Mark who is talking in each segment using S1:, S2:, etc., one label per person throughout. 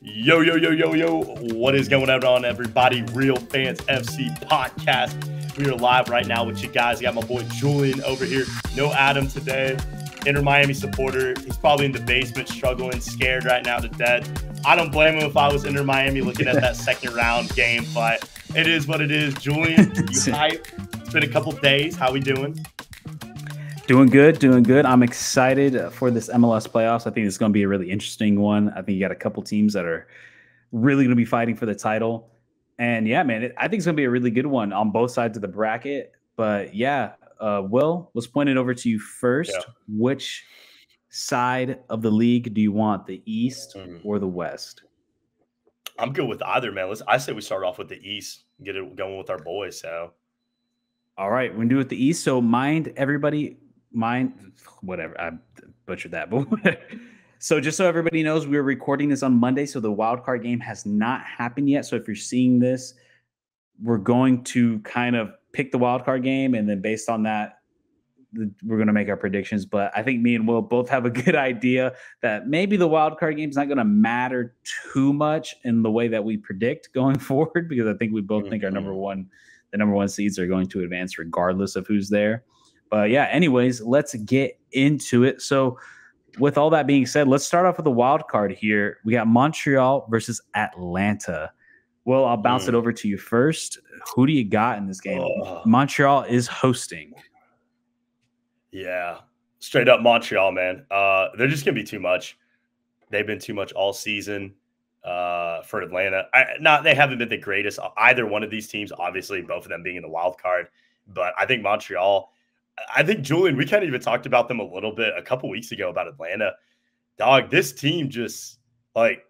S1: Yo, yo, yo, yo, yo. What is going on, everybody? Real Fans FC podcast. We are live right now with you guys. I got my boy Julian over here. No Adam today. Inter Miami supporter. He's probably in the basement struggling, scared right now to death. I don't blame him if I was Inter Miami looking at that second round game, but it is what it is. Julian, you hype? It's been a couple days. How we doing?
S2: Doing good, doing good. I'm excited for this MLS playoffs. I think it's going to be a really interesting one. I think you got a couple teams that are really going to be fighting for the title. And yeah, man, I think it's going to be a really good one on both sides of the bracket. But yeah, Will, let's point it over to you first. Yeah. Which side of the league do you want, the East or the West?
S1: I'm good with either, man. I say we start off with the East, get it going with our boys. So,
S2: all right, we're going to do it the East. So whatever, I butchered that, but so just so everybody knows, we're recording this on Monday, so the wild card game has not happened yet. So if you're seeing this, we're going to kind of pick the wild card game, and then based on that, we're going to make our predictions. But I think me and Will both have a good idea that maybe the wild card game is not going to matter too much in the way that we predict going forward, because I think we both think the number one seeds are going to advance regardless of who's there. But yeah, anyways, let's get into it. So with all that being said, let's start off with the wild card here. We got Montreal versus Atlanta. Well, I'll bounce it over to you first. Who do you got in this game? Montreal is hosting.
S1: Yeah, straight up Montreal, man. They're just going to be too much. They've been too much all season for Atlanta. They haven't been the greatest. Either one of these teams, obviously, both of them being in the wild card. But I think Montreal – I think, Julian, we kind of even talked about them a little bit a couple weeks ago about Atlanta. Dog, this team just, like,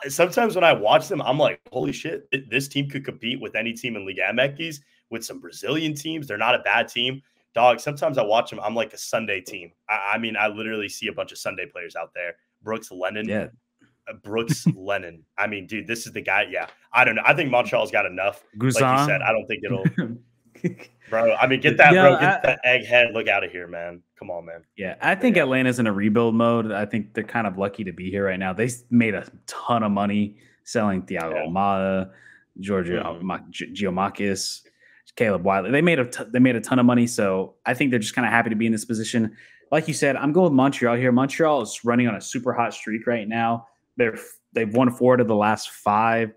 S1: sometimes when I watch them, I'm like, holy shit, this team could compete with any team in Liga MX, with some Brazilian teams. They're not a bad team. Dog, sometimes I watch them, I'm like a Sunday team. I mean, I literally see a bunch of Sunday players out there. Brooks Lennon. Yeah. Brooks Lennon. I mean, dude, this is the guy. Yeah, I don't know. I think Montreal's got enough.
S2: Guzan.
S1: Like you said, I don't think it'll – Bro, I mean, get that egghead look out of here, man. Come on, man.
S2: Yeah, I think Atlanta's in a rebuild mode. I think they're kind of lucky to be here right now. They made a ton of money selling Thiago Almada, Giorgio Giamakis, Caleb Wiley. They made a ton of money, so I think they're just kind of happy to be in this position. Like you said, I'm going with Montreal here. Montreal is running on a super hot streak right now. They've won 4 out of the last 5.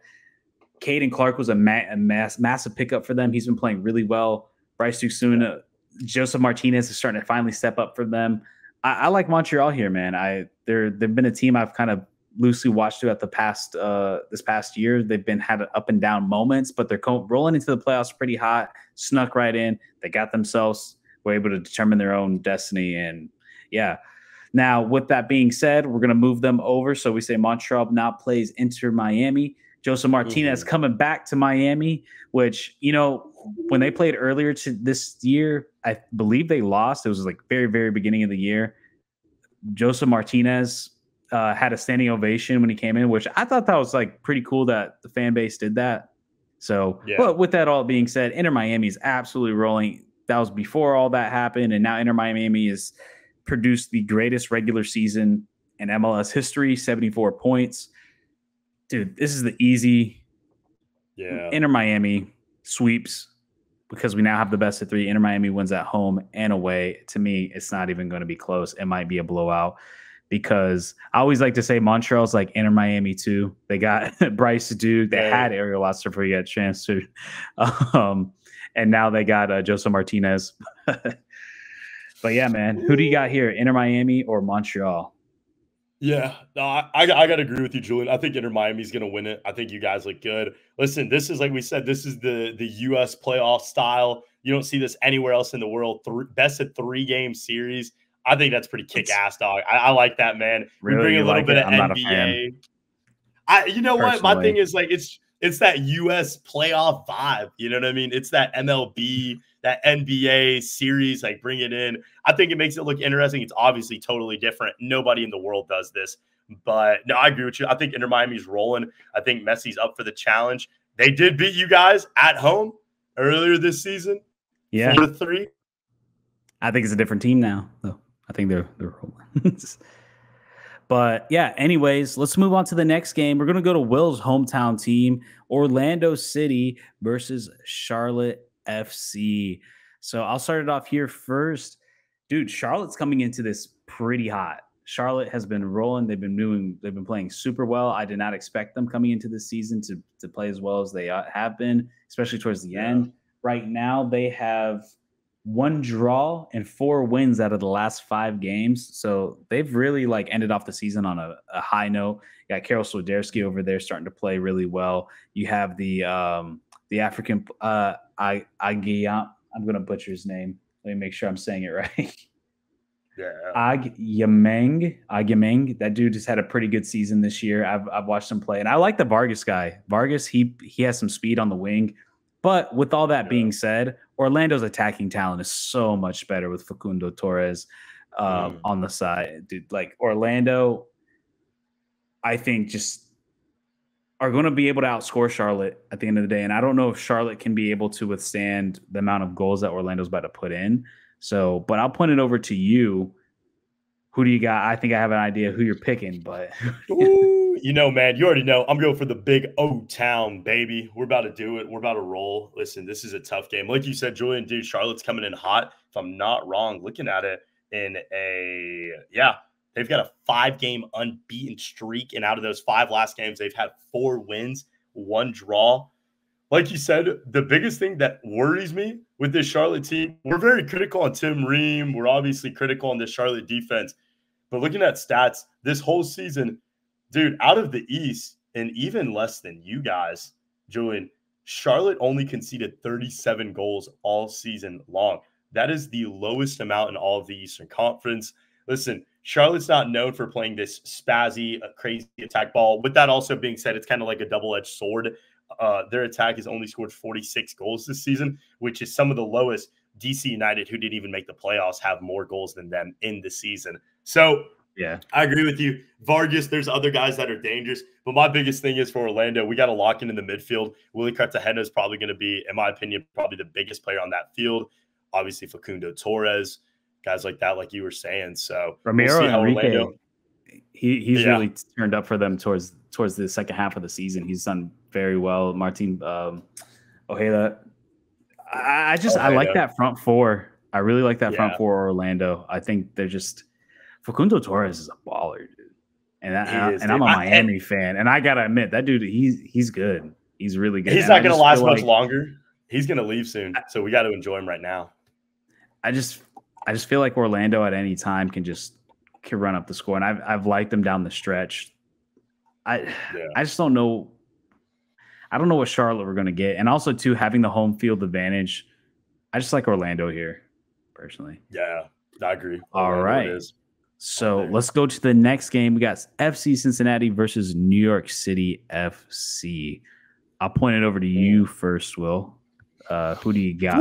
S2: Caden Clark was a massive pickup for them. He's been playing really well. Bryce Duxun, Joseph Martinez is starting to finally step up for them. I like Montreal here, man. They've been a team I've kind of loosely watched throughout this past year. They've had up and down moments, but they're rolling into the playoffs pretty hot. Snuck right in. They got themselves, were able to determine their own destiny, and yeah. Now, with that being said, we're going to move them over. So we say Montreal now plays Inter Miami. Joseph Martinez coming back to Miami, which, you know, when they played earlier to this year, I believe they lost. It was like very, very beginning of the year. Joseph Martinez had a standing ovation when he came in, which I thought that was like pretty cool that the fan base did that. So, But with that all being said, Inter Miami is absolutely rolling. That was before all that happened. And now Inter Miami has produced the greatest regular season in MLS history, 74 points. Dude, this is the easy Inter Miami sweeps, because we now have the best of 3. Inter Miami wins at home and away. To me, it's not even going to be close. It might be a blowout, because I always like to say Montreal's like Inter Miami too. They got Bryce Duke. They had Ariel Oster for a chance to. And now they got Joseph Martinez. But yeah, man, who do you got here? Inter Miami or Montreal?
S1: Yeah, no, I got to agree with you, Julian. I think Inter Miami's going to win it. I think you guys look good. Listen, this is, like we said, this is the U.S. playoff style. You don't see this anywhere else in the world. Best of 3 game series. I think that's pretty kick-ass, dog. I like that, man.
S2: Really?
S1: We bring a little bit of
S2: I'm
S1: NBA. You know what? My thing is, like, it's that U.S. playoff vibe. You know what I mean? It's that MLB, that NBA series, like, bring it in. I think it makes it look interesting. It's obviously totally different. Nobody in the world does this. But, no, I agree with you. I think Inter Miami's rolling. I think Messi's up for the challenge. They did beat you guys at home earlier this season.
S2: Yeah.
S1: 4-3.
S2: I think it's a different team now, though. I think they're rolling. But yeah, anyways, let's move on to the next game. We're gonna go to Will's hometown team, Orlando City versus Charlotte FC. So I'll start it off here first. Dude, Charlotte's coming into this pretty hot. Charlotte has been rolling. They've been playing super well. I did not expect them coming into this season to play as well as they have been, especially towards the
S1: Yeah.
S2: end. Right now, they have one draw and 4 wins out of the last 5 games. So they've really like ended off the season on a high note. You got Karol Swiderski over there starting to play really well. You have the African I'm gonna butcher his name. Let me make sure I'm saying it right.
S1: Yeah.
S2: Agyemeng. That dude just had a pretty good season this year. I've watched him play, and I like the Vargas guy. Vargas, he has some speed on the wing. But with all that being said, Orlando's attacking talent is so much better with Facundo Torres on the side. Dude, like Orlando, I think just are going to be able to outscore Charlotte at the end of the day. And I don't know if Charlotte can be able to withstand the amount of goals that Orlando's about to put in. So, but I'll point it over to you. Who do you got? I think I have an idea who you're picking, but
S1: Ooh, man, you already know. I'm going for the big O-Town, baby. We're about to do it. We're about to roll. Listen, this is a tough game. Like you said, Julian, dude, Charlotte's coming in hot. If I'm not wrong, looking at it they've got a 5-game unbeaten streak. And out of those 5 last games, they've had 4 wins, 1 draw. Like you said, the biggest thing that worries me with this Charlotte team, we're very critical on Tim Ream. We're obviously critical on this Charlotte defense. But looking at stats, this whole season, dude, out of the East, and even less than you guys, Julian, Charlotte only conceded 37 goals all season long. That is the lowest amount in all of the Eastern Conference. Listen, Charlotte's not known for playing this spazzy, crazy attack ball. With that also being said, it's kind of like a double-edged sword. Their attack has only scored 46 goals this season, which is some of the lowest. DC United, who didn't even make the playoffs, have more goals than them in the season. So,
S2: yeah,
S1: I agree with you. Vargas, there's other guys that are dangerous. But my biggest thing is for Orlando, we got to lock in the midfield. Willie Cartagena is probably going to be, in my opinion, probably the biggest player on that field. Obviously, Facundo Torres, guys like that, like you were saying. So,
S2: Ramiro
S1: we'll see how
S2: Enrique,
S1: Orlando.
S2: he's really turned up for them towards the second half of the season. He's done very well. Martin Ojeda. I like that front four. I really like that front four Orlando. I think they're just Facundo Torres is a baller, dude. And I'm a Miami fan. And I gotta admit, that dude, he's good. He's really good.
S1: He's not gonna last much longer. He's gonna leave soon. So we got to enjoy him right now.
S2: I just feel like Orlando at any time can run up the score. And I've liked them down the stretch. I just don't know. I don't know what Charlotte we're going to get. And also, too, having the home field advantage, I just like Orlando here, personally.
S1: Yeah, I agree.
S2: All right. So let's go to the next game. We got FC Cincinnati versus New York City FC. I'll point it over to you first, Will. Who do you got?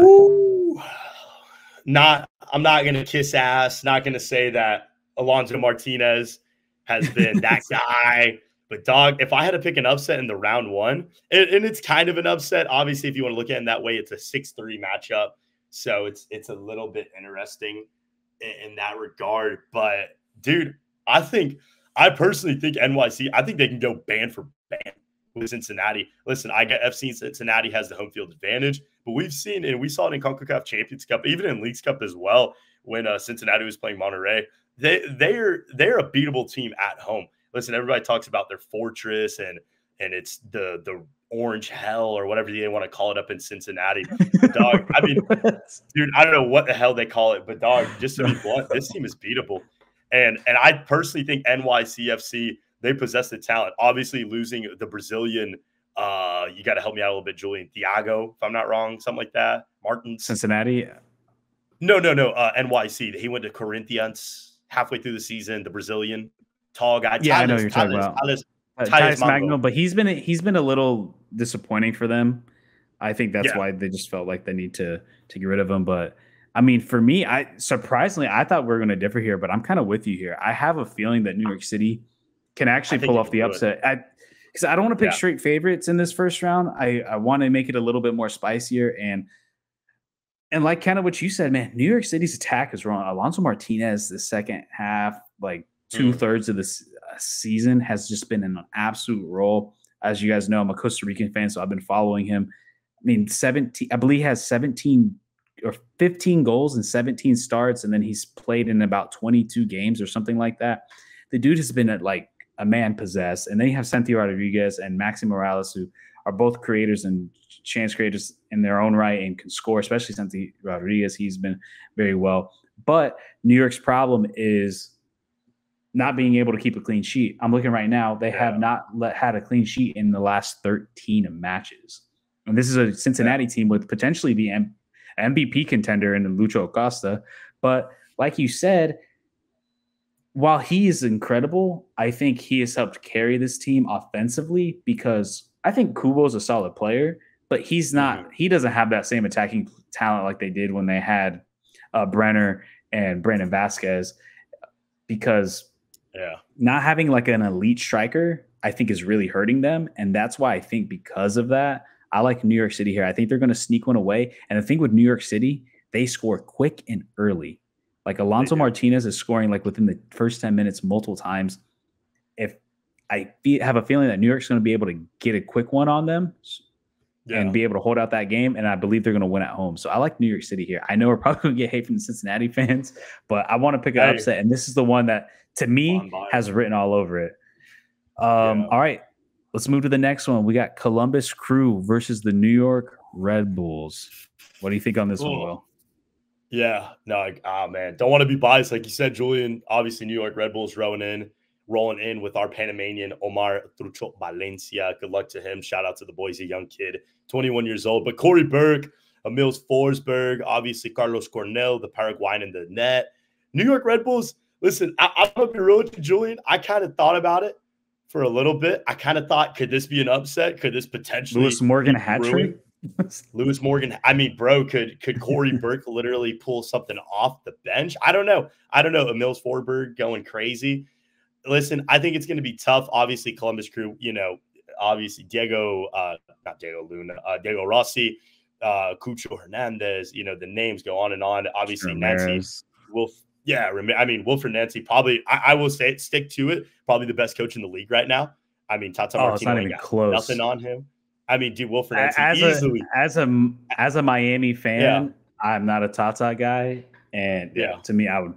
S1: I'm not going to kiss ass. Not going to say that Alonso Martinez has been that guy. But, dog, if I had to pick an upset in the round one, and it's kind of an upset, obviously, if you want to look at it in that way, it's a 6-3 matchup. So it's a little bit interesting in that regard. But, dude, I personally think NYC, I think they can go band for band with Cincinnati. Listen, I get FC Cincinnati has the home field advantage, but we've seen, and we saw it in CONCACAF Champions Cup, even in Leagues Cup as well, when Cincinnati was playing Monterrey. They're a beatable team at home. Listen, everybody talks about their fortress and it's the orange hell or whatever they want to call it up in Cincinnati. But dog, I mean, dude, I don't know what the hell they call it, but dog, just to be blunt, this team is beatable. And I personally think NYCFC, they possess the talent. Obviously, losing the Brazilian, you got to help me out a little bit, Julian Thiago, if I'm not wrong, something like that. Martin.
S2: Cincinnati?
S1: No. NYC. He went to Corinthians halfway through the season, the Brazilian. Tall guy.
S2: Yeah, I know you're talking about. Thales Magno, but he's been a little disappointing for them. I think that's why they just felt like they need to get rid of him. But I mean, for me, surprisingly, I thought we were going to differ here, but I'm kind of with you here. I have a feeling that New York City can actually pull off the upset. Because I don't want to pick straight favorites in this first round. I want to make it a little bit more spicier and like kind of what you said, man. New York City's attack is wrong. Alonso Martinez, the second half, like 2/3 of this. season has just been an absolute roll. As you guys know, I'm a Costa Rican fan, so I've been following him. I mean, 17, I believe he has 17 or 15 goals and 17 starts, and then he's played in about 22 games or something like that. The dude has been at like a man possessed. And then you have Santi Rodriguez and Maxi Morales, who are both creators and chance creators in their own right and can score, especially Santi Rodriguez. He's been very well. But New York's problem is not being able to keep a clean sheet. I'm looking right now. They have not had a clean sheet in the last 13 matches. And this is a Cincinnati team with potentially the MVP contender in Lucho Acosta. But like you said, while he is incredible, I think he has helped carry this team offensively because I think Kubo is a solid player, but he's not. He doesn't have that same attacking talent like they did when they had Brenner and Brandon Vasquez. Because not having like an elite striker, I think is really hurting them, and that's why I think because of that, I like New York City here. I think they're going to sneak one away. And the thing with New York City, they score quick and early. Like Alonso Martinez is scoring like within the first 10 minutes multiple times. If I have a feeling that New York's going to be able to get a quick one on them and be able to hold out that game, and I believe they're going to win at home. So I like New York City here. I know we're probably going to get hate from the Cincinnati fans, but I want to pick an upset, and this is the one that, to me, has written all over it. All right, let's move to the next one. We got Columbus Crew versus the New York Red Bulls. What do you think on this one, Will?
S1: Yeah, no, man, don't want to be biased. Like you said, Julian, obviously New York Red Bulls rolling in with our Panamanian Omar Trucho Valencia. Good luck to him. Shout out to the boy. He's a young kid, 21 years old. But Corey Burke, Emils Forsberg, obviously Carlos Cornell, the Paraguayan in the net. New York Red Bulls, listen, I'm going to be real with you, Julian. I kind of thought about it for a little bit. I kind of thought, could this be an upset? Could this potentially
S2: Lewis Morgan hat trick?
S1: Lewis Morgan. I mean, bro, could Corey Burke literally pull something off the bench? I don't know. Emils Forsberg going crazy. Listen, I think it's going to be tough. Obviously, Columbus Crew, obviously Diego Rossi, Cucho Hernandez, the names go on and on. Obviously, Nancy Wolf. Yeah, Wilfred Nancy, probably, I will say it, stick to it, probably the best coach in the league right now. I mean, Tata Martino,
S2: it's not even close.
S1: Nothing on him. I mean, dude, Wilfred Nancy easily.
S2: As a Miami fan, I'm not a Tata guy, and to me, I would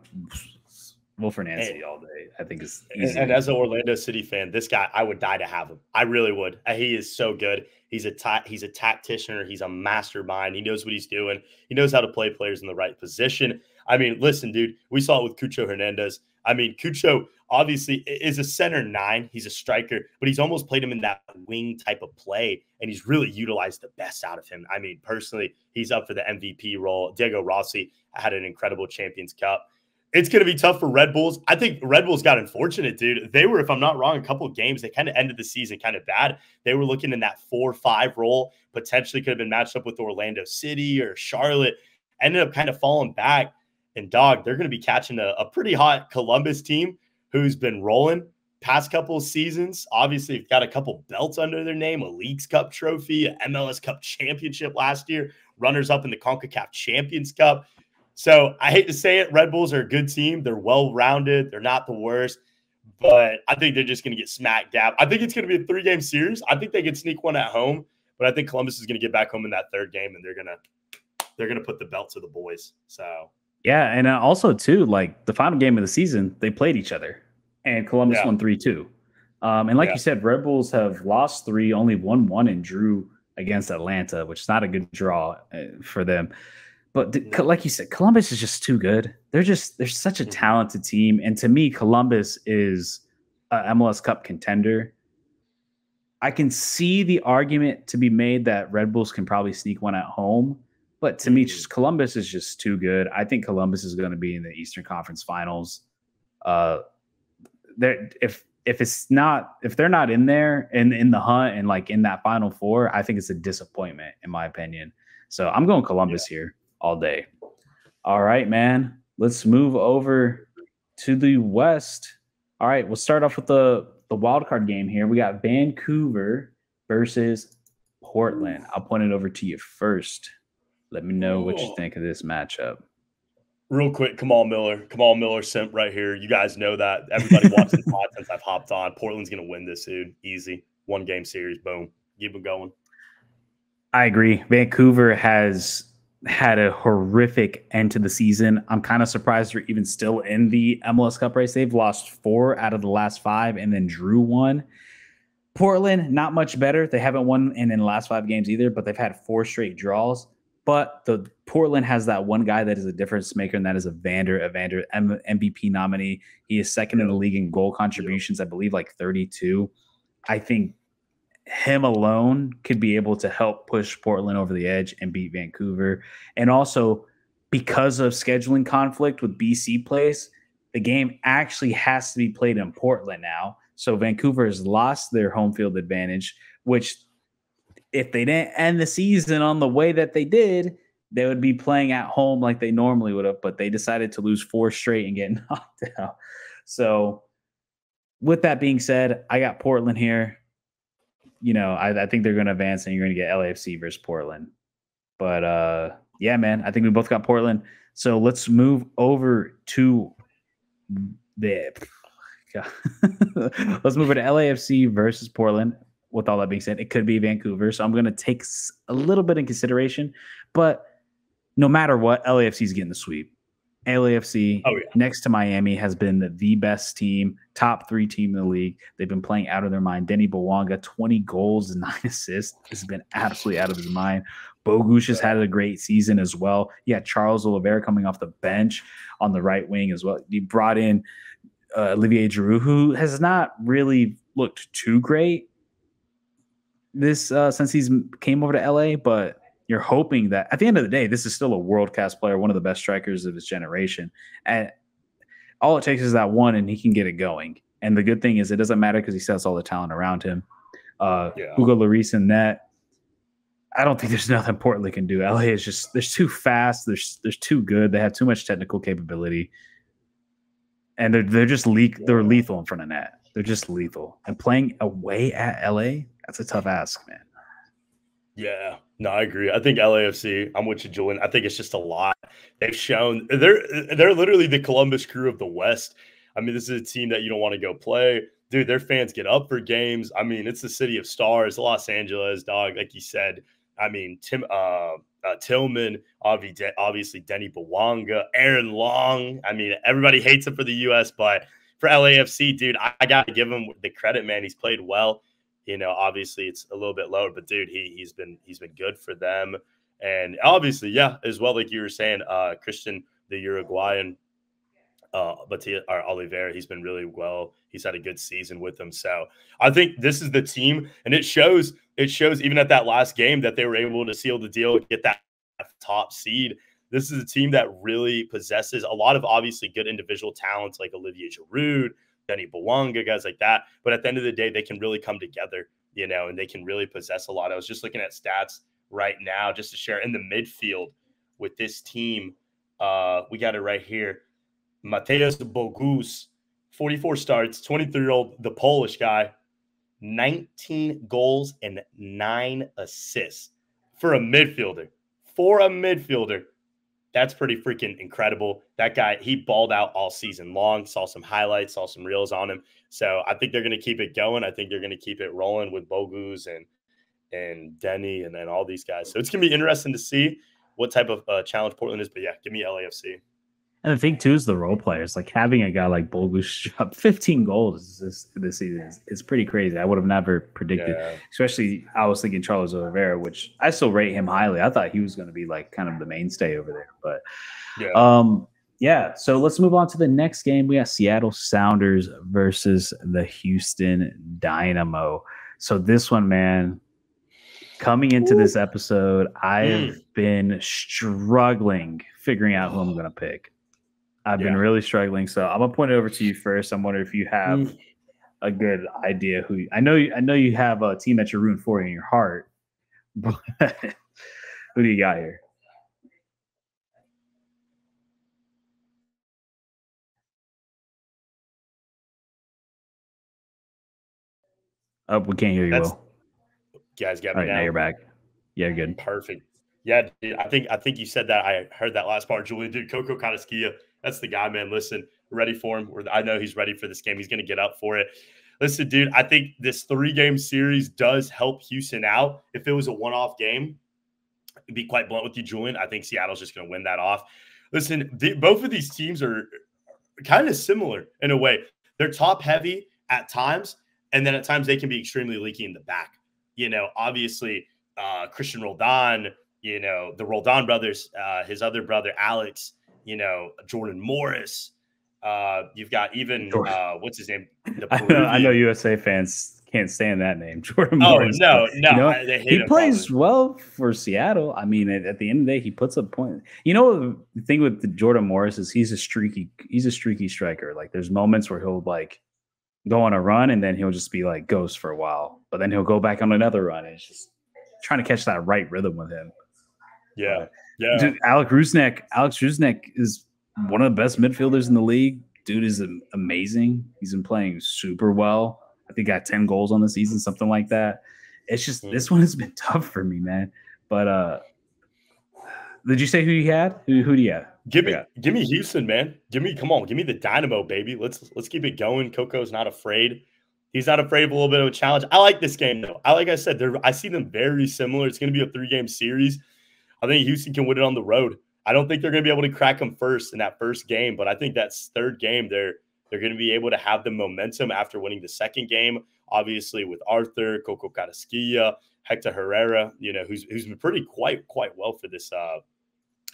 S2: Wilfred Nancy all day. I think is easy.
S1: And as an Orlando City fan, this guy, I would die to have him. I really would. He is so good. He's a tactician. He's a mastermind. He knows what he's doing. He knows how to play players in the right position. I mean, listen, dude, we saw it with Cucho Hernandez. I mean, Cucho obviously is a center 9. He's a striker, but he's almost played him in that wing type of play, and he's really utilized the best out of him. I mean, personally, he's up for the MVP role. Diego Rossi had an incredible Champions Cup. It's going to be tough for Red Bulls. I think Red Bulls got unfortunate, dude. They were, if I'm not wrong, a couple of games, they kind of ended the season kind of bad. They were looking in that 4-5 role, potentially could have been matched up with Orlando City or Charlotte, ended up kind of falling back. And, dog, they're going to be catching a pretty hot Columbus team who's been rolling past couple of seasons. Obviously, they've got a couple belts under their name, a Leagues Cup trophy, an MLS Cup championship last year, runners-up in the CONCACAF Champions Cup. So I hate to say it, Red Bulls are a good team. They're well-rounded. They're not the worst. But I think they're just going to get smacked down. I think it's going to be a 3-game series. I think they could sneak one at home. But I think Columbus is going to get back home in that third game, and they're going to put the belt to the boys. So
S2: yeah, and also too, like the final game of the season, they played each other, and Columbus won 3-2. And like you said, Red Bulls have lost 3, only won 1, and drew against Atlanta, which is not a good draw for them. But like you said, Columbus is just too good. They're such a talented team, and to me, Columbus is a MLS Cup contender. I can see the argument to be made that Red Bulls can probably sneak one at home. But to me, just Columbus is just too good. I think Columbus is going to be in the Eastern Conference Finals. If they're not in there in the hunt and like in that Final Four, I think it's a disappointment in my opinion. So I'm going Columbus here all day. All right, man. Let's move over to the West. All right, we'll start off with the wild card game here. We got Vancouver versus Portland. I'll point it over to you first. Let me know what you think of this matchup.
S1: Real quick, Kamal Miller simp right here. You guys know that. Everybody watching the pod since I've hopped on. Portland's gonna win this, dude. Easy. 1-game series. Boom. Keep it going.
S2: I agree. Vancouver has had a horrific end to the season. I'm kind of surprised they're even still in the MLS Cup race. They've lost 4 out of the last 5 and then drew 1. Portland, not much better. They haven't won in the last 5 games either, but they've had 4 straight draws. But the Portland has that one guy that is a difference maker, and that is Evander, MVP nominee. He is second in the league in goal contributions, I believe, like 32. I think him alone could be able to help push Portland over the edge and beat Vancouver. And also, because of scheduling conflict with BC plays, the game actually has to be played in Portland now. So Vancouver has lost their home field advantage, which if they didn't end the season on the way that they did, they would be playing at home like they normally would have, but they decided to lose 4 straight and get knocked out. So with that being said, I got Portland here. I think they're going to advance and you're going to get LAFC versus Portland. But yeah, man, I think we both got Portland. So let's move over to let's move over to LAFC versus Portland. With all that being said, it could be Vancouver. So I'm going to take a little bit in consideration. But no matter what, LAFC is getting the sweep. LAFC, next to Miami, has been the best team, top 3 team in the league. They've been playing out of their mind. Denny Bawanga, 20 goals and 9 assists. Has been absolutely out of his mind. Bogusz has had a great season as well. Yeah, Charles Oliveira coming off the bench on the right wing as well. He brought in Olivier Giroud, who has not really looked too great this since he's came over to LA, but you're hoping that at the end of the day, this is still a world-class player, one of the best strikers of his generation. And all it takes is that one, and he can get it going. And the good thing is it doesn't matter because he sets all the talent around him. Hugo Lloris in net. I don't think there's nothing Portland can do. LA is just, they're too fast. They're too good. They have too much technical capability. And they're just they're lethal in front of net. They're just lethal. And playing away at LA, that's a tough ask, man.
S1: Yeah, no, I agree. I think LAFC, I'm with you, Julian. I think it's just a lot. They've shown they're literally the Columbus Crew of the West. I mean, this is a team that you don't want to go play. Dude, their fans get up for games. I mean, it's the city of stars, Los Angeles, dog, like you said. I mean, Tillman, obviously Denny Bawanga, Aaron Long. I mean, everybody hates him for the U.S., but for LAFC, dude, I got to give him the credit, man. He's played well. Obviously it's a little bit lower, but dude, he's been good for them. And obviously, yeah, as well, like you were saying, Christian, the Uruguayan, Oliveira, he's been really well. He's had a good season with them. So I think this is the team, and it shows even at that last game that they were able to seal the deal, get that top seed. This is a team that really possesses a lot of obviously good individual talents like Olivier Giroud, Denny Bawanga, guys like that. But at the end of the day, they can really come together, and they can really possess a lot. I was just looking at stats right now just to share in the midfield with this team. We got it right here. Mateusz Bogusz, 44 starts, 23-year-old, the Polish guy, 19 goals and 9 assists for a midfielder. That's pretty freaking incredible. That guy, he balled out all season long. Saw some highlights, saw some reels on him. So I think they're going to keep it going. I think they're going to keep it rolling with Bogusz and Denny and all these guys. So it's going to be interesting to see what type of challenge Portland is. But yeah, give me LAFC.
S2: And the thing too is the role players. Like having a guy like Bogusz drop 15 goals this season is pretty crazy. I would have never predicted. Yeah. Especially, I was thinking Charles Oliveira, which I still rate him highly. I thought he was going to be like kind of the mainstay over there. But yeah. So let's move on to the next game. We got Seattle Sounders versus the Houston Dynamo. So this one, man. Coming into this episode, I've been struggling figuring out who I'm going to pick. I've been really struggling, so I'm gonna point it over to you first. I'm wondering if you have a good idea who. I know you have a team that you're rooting for in your heart, but who do you got here? Oh, we can't hear you. Well,
S1: guys, got me
S2: now. Now you're back. Yeah, good.
S1: Perfect. Yeah, dude, I think you said that. I heard that last part, Julian. Dude, Coco Carrasquilla, that's the guy, man. Listen, ready for him. I know he's ready for this game. He's going to get up for it. Listen, dude, I think this 3-game series does help Houston out. If it was a one-off game, to be quite blunt with you, Julian, I think Seattle's just going to win that off. Listen, both of these teams are kind of similar in a way. They're top heavy at times, and then at times they can be extremely leaky in the back. Obviously, Christian Roldan, the Roldan brothers, his other brother, Alex, Jordan Morris. You've got even, what's his name?
S2: I know USA fans can't stand that name, Jordan
S1: Oh,
S2: Morris.
S1: no.
S2: They hate he plays probably well for Seattle. I mean, at the end of the day, he puts up points. The thing with Jordan Morris is he's a streaky striker. Like there's moments where he'll like go on a run and then he'll just be like ghost for a while, but then he'll go back on another run. And it's just trying to catch that right rhythm with him.
S1: Yeah.
S2: Dude, Alex Rusnak is one of the best midfielders in the league. Dude is amazing. He's been playing super well. I think got 10 goals on the season, something like that. It's just this one has been tough for me, man. But did you say who you had? Who do you have?
S1: Give me Houston, man. Give me the dynamo, baby. Let's keep it going. Coco's not afraid. He's not afraid of a little bit of a challenge. I like this game though. Like I said, I see them very similar. It's going to be a 3-game series. I think Houston can win it on the road. I don't think they're going to be able to crack them first in that first game, but I think that third game they're going to be able to have the momentum after winning the second game. Obviously, with Arthur, Coco Carrasquilla, Hector Herrera, who's been pretty quite well for this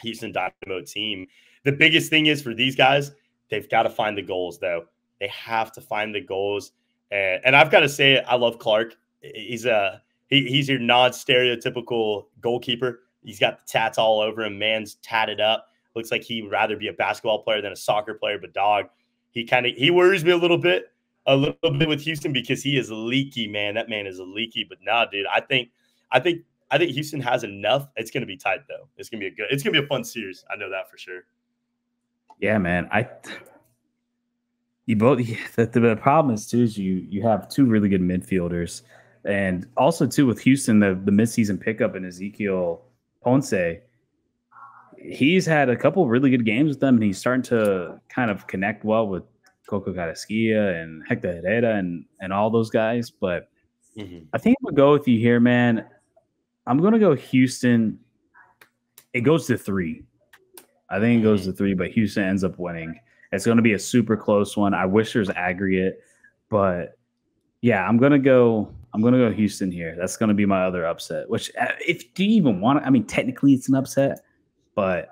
S1: Houston Dynamo team. The biggest thing is for these guys, they've got to find the goals, though. They have to find the goals, and I've got to say, I love Clark. He's your non-stereotypical goalkeeper. He's got the tats all over him. Man's tatted up. Looks like he'd rather be a basketball player than a soccer player. But dog, he worries me a little bit with Houston because he is leaky, man. That man is leaky. But nah, dude, I think Houston has enough. It's gonna be tight though. It's gonna be a fun series. I know that for sure.
S2: Yeah, man. The problem is too is you have two really good midfielders, and also too with Houston the midseason pickup in Ezekiel Ponce, he's had a couple really good games with them, and he's starting to kind of connect well with Coco Carrasquilla and Hector Herrera and all those guys. But I think I'm going to go with you here, man. I'm going to go Houston. It goes to 3. I think it goes to 3, but Houston ends up winning. It's going to be a super close one. I wish there's aggregate, but yeah, I'm going to go Houston here. That's going to be my other upset, which do you even want to, I mean, technically it's an upset, but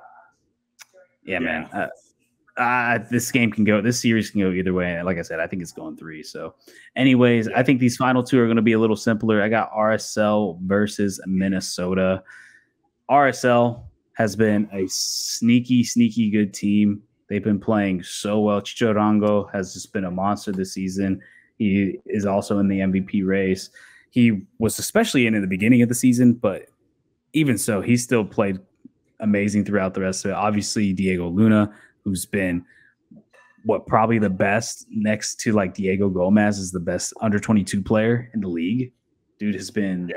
S2: yeah. Man, this series can go either way. And like I said, I think it's going 3. So anyways, I think these final 2 are going to be a little simpler. I got RSL versus Minnesota. RSL has been a sneaky good team. They've been playing so well. Chicho Arango has just been a monster this season. He is also in the MVP race. He was especially in the beginning of the season, but even so, he still played amazing throughout the rest of it. Obviously, Diego Luna, who's been probably the best next to like Diego Gomez, is the best under 22 player in the league. Dude has been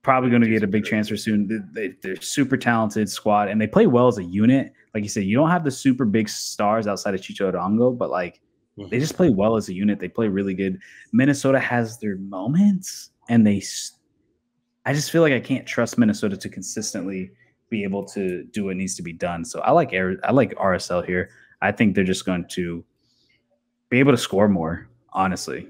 S2: probably going to get a big transfer soon. They're super talented squad, and they play well as a unit. Like you said, you don't have the super big stars outside of Chicho Arango, but like they just play well as a unit. They play really good. Minnesota has their moments, and I just feel like I can't trust Minnesota to consistently be able to do what needs to be done. So I like RSL here. I think they're just going to be able to score more, honestly.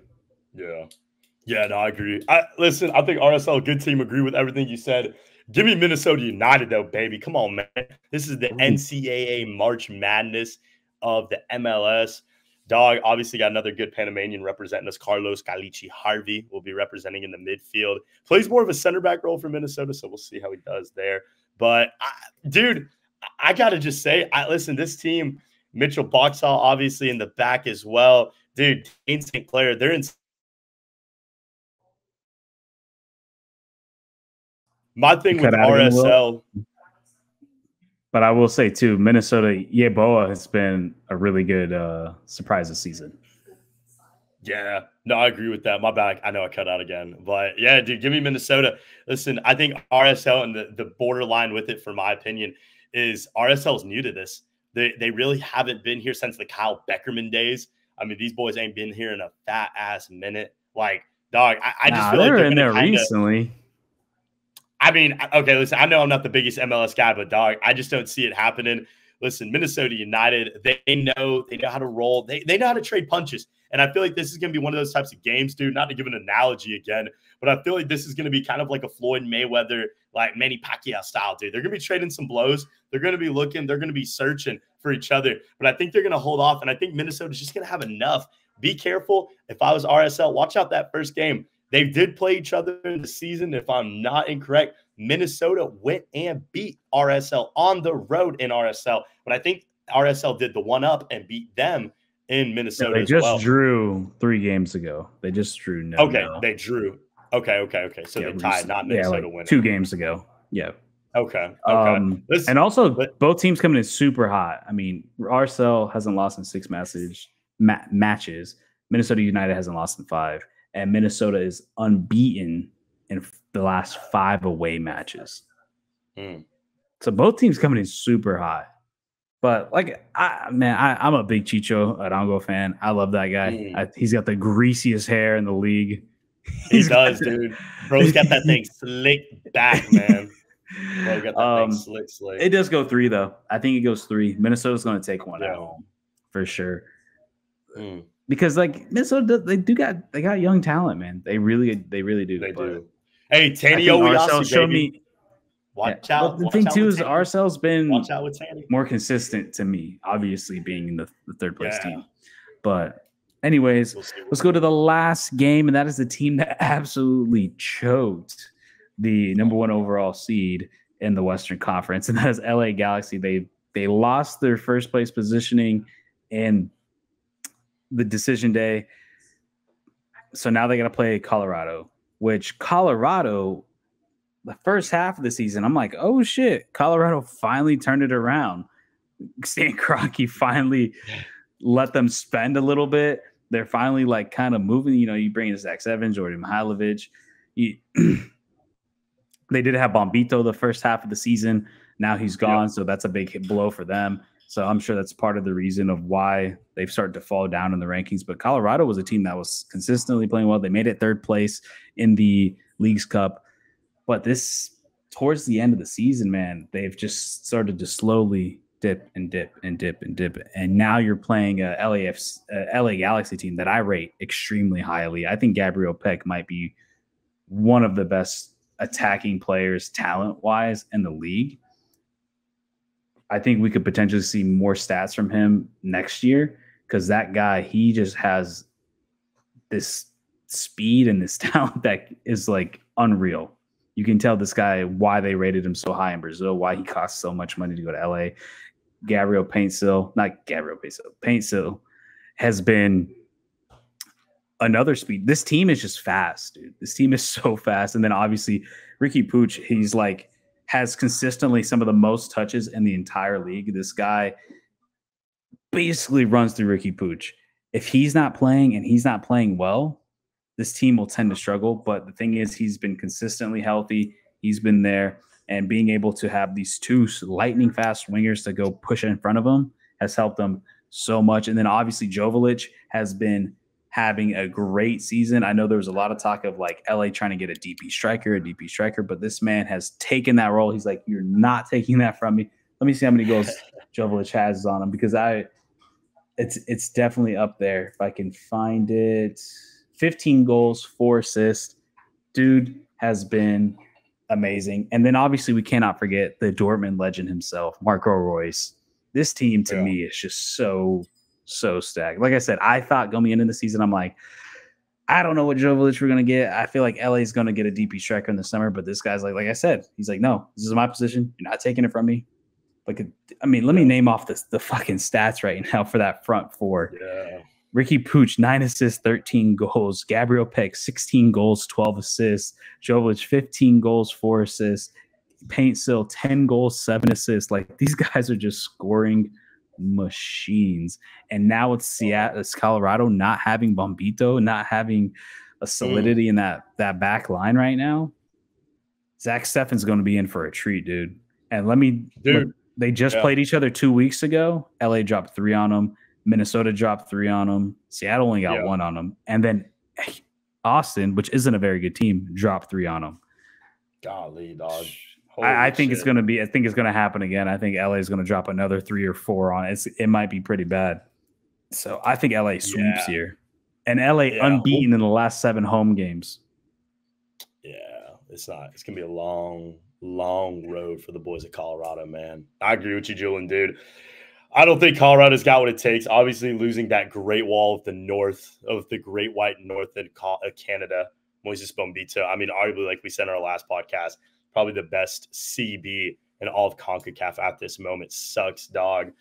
S1: Yeah, no, I agree. I think RSL, good team, agree with everything you said. Give me Minnesota United, though, baby. Come on, man. This is the NCAA March Madness of the MLS. Dog, obviously got another good Panamanian representing us. Carlos Galici Harvey will be representing in the midfield. Plays more of a center back role for Minnesota, so we'll see how he does there. But, dude, I got to just say, this team, Mitchell Boxall, obviously in the back as well. Dude, Dane St. Clair, they're in. My thing with RSL.
S2: But I will say, too, Minnesota, Yeboah has been a really good surprise this season.
S1: Yeah, no, I agree with that. My bad. I know I cut out again, but yeah, dude, give me Minnesota. Listen, I think RSL and the borderline with it, for my opinion, is RSL's new to this. They really haven't been here since the Kyle Beckerman days. I mean, these boys ain't been here in a fat ass minute. Like, dog, I just
S2: Nah,
S1: feel
S2: they
S1: like
S2: were
S1: they're
S2: in
S1: gonna
S2: there
S1: kind of.
S2: recently.
S1: I mean, okay, listen, I know I'm not the biggest MLS guy, but dog, I just don't see it happening. Listen, Minnesota United, they know how to roll. They know how to trade punches. And I feel like this is going to be one of those types of games, dude, not to give an analogy again, but I feel like this is going to be kind of like a Floyd Mayweather, like Manny Pacquiao style, dude. They're going to be trading some blows. They're going to be looking. They're going to be searching for each other. But I think they're going to hold off. And I think Minnesota's just going to have enough. Be careful. If I was RSL, watch out that first game. They did play each other in the season. If I'm not incorrect, Minnesota went and beat RSL on the road in RSL. But I think RSL did the one up and beat them in Minnesota
S2: they
S1: as
S2: just
S1: well.
S2: drew 3 games ago. They just drew no.
S1: Okay, they drew. Okay. So they tied, not Minnesota winning.
S2: 2 games ago. Yeah.
S1: Okay.
S2: And also, both teams coming in super hot. I mean, RSL hasn't lost in 6 matches. Minnesota United hasn't lost in 5. And Minnesota is unbeaten in the last 5 away matches. So both teams coming in super hot. But I'm a big Chicho Arango fan. I love that guy. He's got the greasiest hair in the league.
S1: He does, dude. Bro's got that thing slick back, man. Bro got that thing slick.
S2: It does go 3, though. I think it goes 3. Minnesota's going to take one at home for sure. Because Minnesota, they got young talent, man. They really do.
S1: They do. Hey, Tanny Oyasu
S2: showed me.
S1: Watch out.
S2: The thing too is RSL's been
S1: more
S2: consistent to me, obviously being in the 3rd place team. But anyways, let's go to the last game, and that is the team that absolutely choked the number 1 overall seed in the Western Conference, and that is LA Galaxy. They lost their 1st place positioning in the decision day. So now they got to play Colorado, which Colorado, the first half of the season, I'm like, oh shit, Colorado finally turned it around. Stan Kroenke finally let them spend a little bit. They're finally kind of moving. You bring in Zach Evans, Jordan Mihailovic. They did have Bombito the first half of the season. Now he's gone, so that's a big blow for them. So I'm sure that's part of the reason of why they've started to fall down in the rankings. But Colorado was a team that was consistently playing well. They made it 3rd place in the Leagues Cup. But towards the end of the season, man, they've just started to slowly dip and dip and dip and dip. And now you're playing a LA Galaxy team that I rate extremely highly. I think Gabriel Peck might be one of the best attacking players talent-wise in the league. I think we could potentially see more stats from him next year because that guy, he just has this speed and this talent that is unreal. You can tell this guy why they rated him so high in Brazil, why he costs so much money to go to LA. Paintsil has been another speed. This team is just fast, dude. This team is so fast. And then obviously Ricky Puig, he's has consistently some of the most touches in the entire league. This guy basically runs through Ricky Puig. If he's not playing and he's not playing well, this team will tend to struggle. But the thing is, he's been consistently healthy. He's been there. And being able to have these 2 lightning fast wingers to go push in front of him has helped them so much. And then obviously Joveljic has been having a great season. I know there was a lot of talk of LA trying to get a DP striker, but this man has taken that role. He's like, you're not taking that from me. Let me see how many goals Joveljic has on him because it's definitely up there. If I can find it, 15 goals, 4 assists. Dude has been amazing. And then obviously we cannot forget the Dortmund legend himself, Marco Reus. This team to me is just so stacked. Like I said, I thought going into the season, I'm like, I don't know what Joveljic we're going to get. I feel like LA is going to get a DP striker in the summer, but this guy's like I said, he's like, no, this is my position. You're not taking it from me. Let me name off the fucking stats right now for that front 4.
S1: Yeah.
S2: Ricky Puig, 9 assists, 13 goals. Gabriel Peck, 16 goals, 12 assists. Joveljic, 15 goals, 4 assists. Paintsil, 10 goals, 7 assists. These guys are just scoring machines. And now it's Seattle, it's Colorado not having Bombito, not having a solidity in that back line right now. Zach Steffen's going to be in for a treat, dude. And look, they just played each other 2 weeks ago. LA dropped 3 on them. Minnesota dropped 3 on them. Seattle only got 1 on them. And then Austin, which isn't a very good team, dropped 3 on them.
S1: Golly, dog.
S2: I think it's going to happen again. I think LA is going to drop another 3 or 4 on it. It might be pretty bad. So I think LA sweeps here. And LA unbeaten in the last 7 home games.
S1: Yeah, it's not. It's going to be a long, long road for the boys at Colorado, man. I agree with you, Julian, dude. I don't think Colorado's got what it takes. Obviously, losing that Great Wall of the North, of the Great White North in Canada, Moises Bombito. I mean, arguably, like we said in our last podcast, probably the best CB in all of CONCACAF at this moment. Sucks, dog.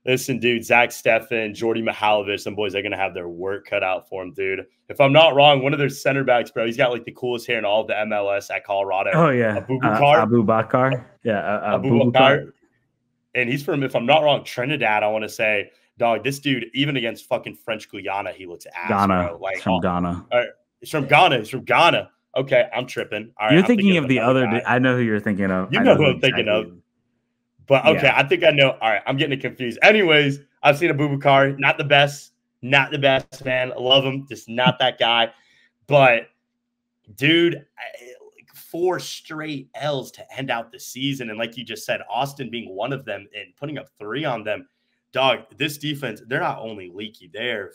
S1: Listen, dude, Zach Steffen, Jordy Mihalovic, some boys are going to have their work cut out for him, dude. If I'm not wrong, one of their center backs, bro, he's got like the coolest hair in all of the MLS at Colorado.
S2: Oh, yeah. Abubakar. Yeah,
S1: Abubakar. And he's from, if I'm not wrong, Trinidad, I want to say. Dog, this dude, even against fucking French Guyana, he looks ass,
S2: Ghana.
S1: bro. Like,
S2: from Ghana.
S1: It's from Ghana. It's from Ghana. Okay, I'm tripping. All right,
S2: you're thinking of the other guy. I know who you're thinking of.
S1: You know who I'm thinking of. But, okay, I think I know. All right, I'm getting it confused. Anyways, I've seen Abubakar. Not the best. Not the best, man. I love him. Just not that guy. But, dude, 4 straight L's to end out the season. And like you just said, Austin being one of them and putting up 3 on them. Dog, this defense, they're not only leaky, they're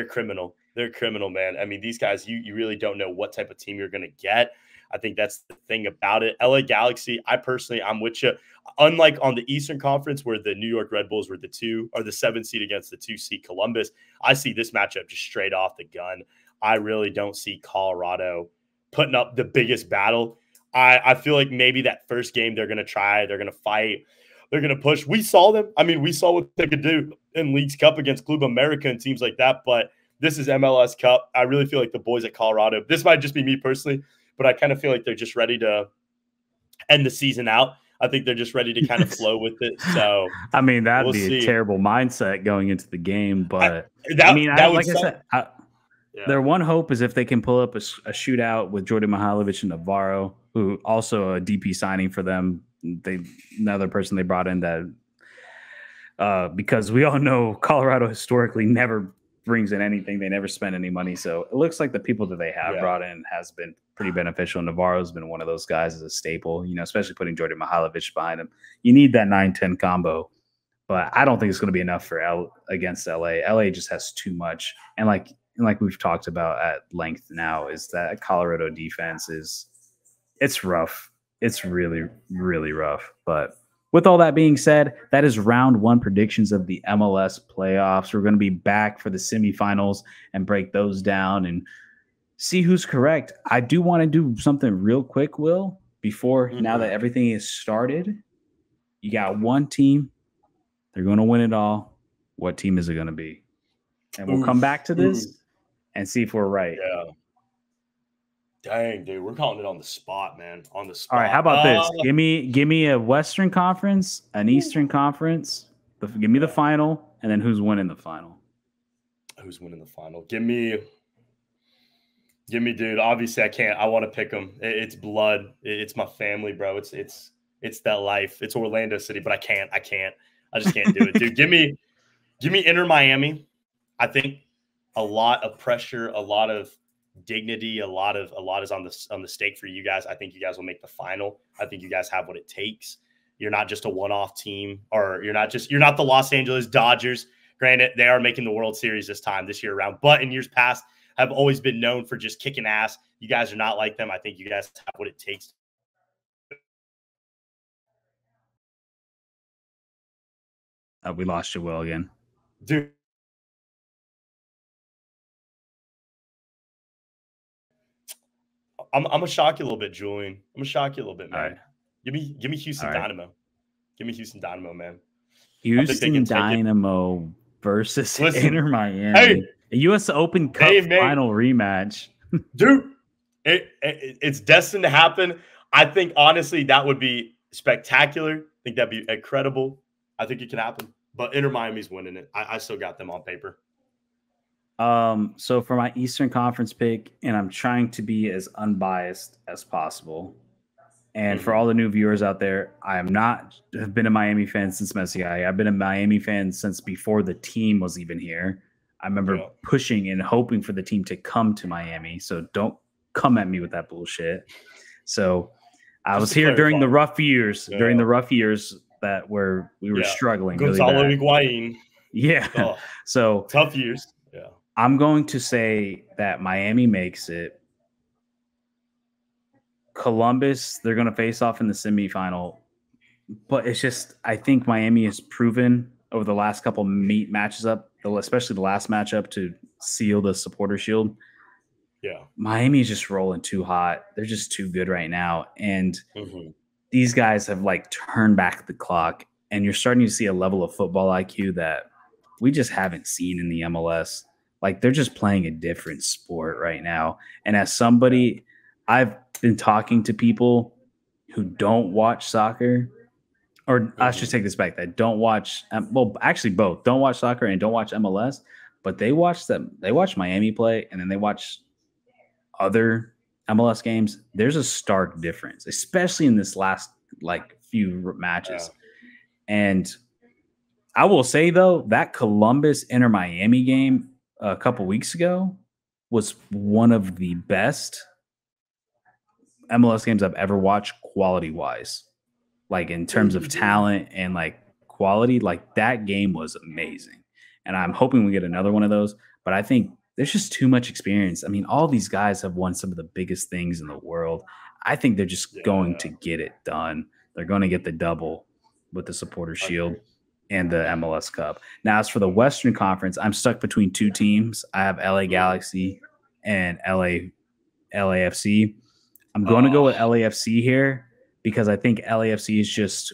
S1: criminal. They're criminal, man. I mean, these guys, you really don't know what type of team you're going to get. I think that's the thing about it. LA Galaxy, I'm with you. Unlike on the Eastern Conference where the New York Red Bulls were the 7 seed against the 2 seed Columbus, I see this matchup just straight off the gun. I really don't see Colorado putting up the biggest battle. I feel like maybe that first game they're going to try. They're going to fight. They're going to push. We saw them. I mean, we saw what they could do in Leagues Cup against Club America and teams like that. But this is MLS Cup. I really feel like the boys at Colorado, this might just be me personally, but I kind of feel like they're just ready to end the season out. I think they're just ready to kind of flow with it. So,
S2: I mean, that'd be a terrible mindset going into the game. But their one hope is if they can pull up a shootout with Jordy Mihalovic and Navarro, who also a DP signing for them. Another person they brought in that because we all know Colorado historically never brings in anything. They never spend any money. So it looks like the people that they have brought in has been pretty beneficial. Navarro's been one of those guys as a staple, especially putting Jordy Mihalovic behind him. You need that 9-10 combo. But I don't think it's going to be enough for against LA. LA just has too much. And like we've talked about at length now, is that Colorado defense it's rough. It's really, really rough. But with all that being said, that is round 1 predictions of the MLS playoffs. We're going to be back for the semifinals and break those down and see who's correct. I do want to do something real quick, Will, before now that everything is started. You got one team. They're going to win it all. What team is it going to be? And we'll come back to this and see if we're right.
S1: Yeah. Dang, dude, we're calling it on the spot, man. On the spot.
S2: All right, how about this? Give me a Western Conference, an Eastern Conference. Give me the final, and then who's winning the final?
S1: Who's winning the final? Give me, dude. Obviously, I can't. I want to pick them. It's blood. It's my family, bro. It's that life. It's Orlando City, but I can't. I just can't do it, dude. Give me Inter Miami. I think a lot of pressure, a lot of dignity, a lot is on the stake for you guys. I think you guys will make the final. I think you guys have what it takes. You're not just a one-off team, or you're not the Los Angeles Dodgers. Granted, they are making the World Series this year around, but in years past have always been known for just kicking ass. You guys are not like them. I think you guys have what it takes.
S2: We lost you, Will, again.
S1: Dude. I'm gonna shock you a little bit, Julian. I'm gonna shock you a little bit, man.
S2: All right.
S1: Give me Houston Dynamo. Give me Houston Dynamo, man.
S2: Houston Dynamo versus Inter Miami. Hey, a U.S. Open Cup final rematch.
S1: Dude, it's destined to happen. I think, honestly, that would be spectacular. I think that'd be incredible. I think it can happen. but Inter Miami's winning it. I still got them on paper.
S2: So for my Eastern Conference pick, and I'm trying to be as unbiased as possible. And for all the new viewers out there, I am not have been a Miami fan since Messi. I've been a Miami fan since before the team was even here. I remember pushing and hoping for the team to come to Miami. So don't come at me with that bullshit. So I was here during the rough years, that where we were struggling.
S1: Gonzalo Higuain.
S2: Yeah.
S1: Oh,
S2: so
S1: tough years. Yeah.
S2: I'm going to say that Miami makes it. Columbus, they're going to face off in the semifinal. But it's just, I think Miami has proven over the last couple matches up, especially the last matchup to seal the supporter shield.
S1: Yeah.
S2: Miami is just rolling too hot. They're just too good right now. And these guys have like turned back the clock, and you're starting to see a level of football IQ that we just haven't seen in the MLS. Like, they're just playing a different sport right now. And as somebody, I've been talking to people who don't watch soccer, or I should take this back, that don't watch, well, actually both, don't watch soccer and don't watch MLS, but they watch Miami play, and then they watch other MLS games. There's a stark difference, especially in this last like few matches. And I will say though, that Columbus Inter Miami game a couple weeks ago was one of the best MLS games I've ever watched, quality wise, like in terms of talent and like quality. Like, that game was amazing, and I'm hoping we get another one of those. But I think there's just too much experience. I mean, all these guys have won some of the biggest things in the world. I think they're just going to get it done. They're going to get the double with the Supporter Shield and the MLS Cup. Now, as for the Western Conference, I'm stuck between two teams. I have LA Galaxy and LAFC. I'm going to go with LAFC here because I think LAFC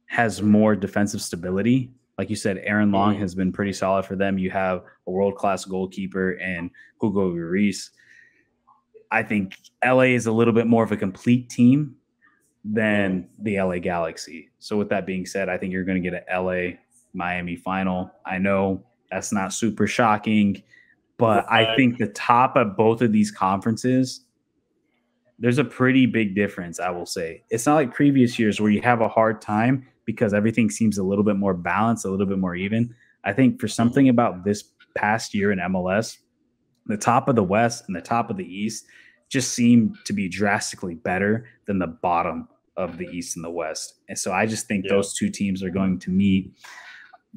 S2: has more defensive stability. Like you said, Aaron Long has been pretty solid for them. You have a world-class goalkeeper and Hugo Lloris. I think LA is a little bit more of a complete team than the LA Galaxy. So with that being said, I think you're going to get an LA Miami final. I know that's not super shocking, but I think the top of both of these conferences, there's a pretty big difference, I will say. It's not like previous years where you have a hard time because everything seems a little bit more balanced, a little bit more even. I think for something about this past year in MLS, the top of the West and the top of the East just seem to be drastically better than the bottom of the East and the West. And so I just think those two teams are going to meet.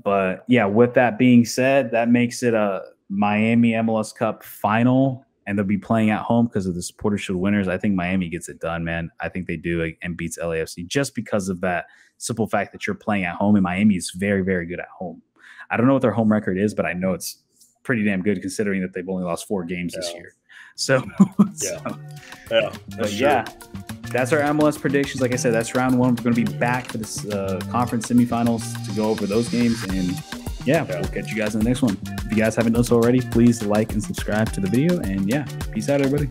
S2: But yeah, with that being said, that makes it a Miami MLS Cup final, and they'll be playing at home because of the Supporter Shield winners. I think Miami gets it done, man. I think they do and beats LAFC just because of that simple fact that you're playing at home, and Miami is very, very good at home. I don't know what their home record is, but I know it's pretty damn good considering that they've only lost 4 games this year. So, that's our MLS predictions. Like I said, that's round 1. We're going to be back for this conference semifinals to go over those games. And we'll catch you guys in the next one. If you guys haven't done so already, please like and subscribe to the video. And peace out, everybody.